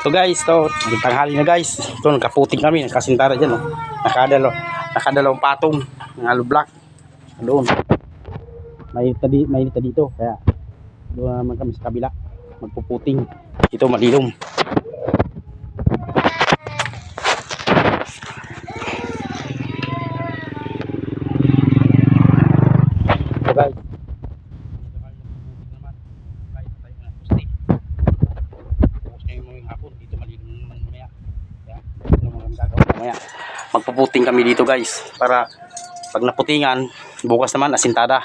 Ito guys, ito, tanghali na guys. Ito, nagkaputing kami, nagkasintara dyan. Oh. Nakadalawang patong ng hollow block. Doon. Mainit na dito. Kaya doon naman kami sa kabila. Magpuputing. Ito malilom. Ito guys. Magpuputing kami dito guys para pag naputingan bukas naman asintada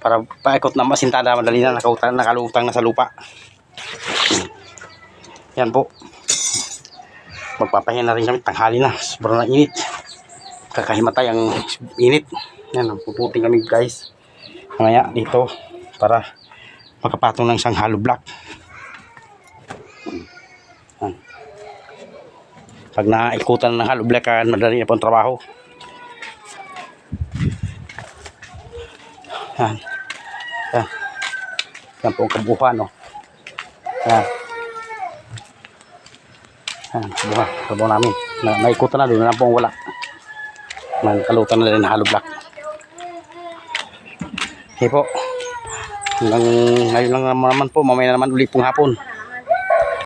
para paikot na asintada madali na nakalutang na sa lupa. Yan po, magpapahinga na rin kami, tanghali na, sobrang init, kakahimatay ang init. Yan, magpuputing kami guys mamaya dito para makapatong ng isang hollow block. Pag naikutan ng hollow block, madali na po ang trabaho. Yan. Yan. Yan po ang kabuuan, no? Yan. Yan, kabuuan. Kabuuan namin. Naikutan na doon na po ang wala. Nagkalutan na rin ng hollow block. Okay po. Ngayon lang naman po, mamaya na naman ulit pong hapon.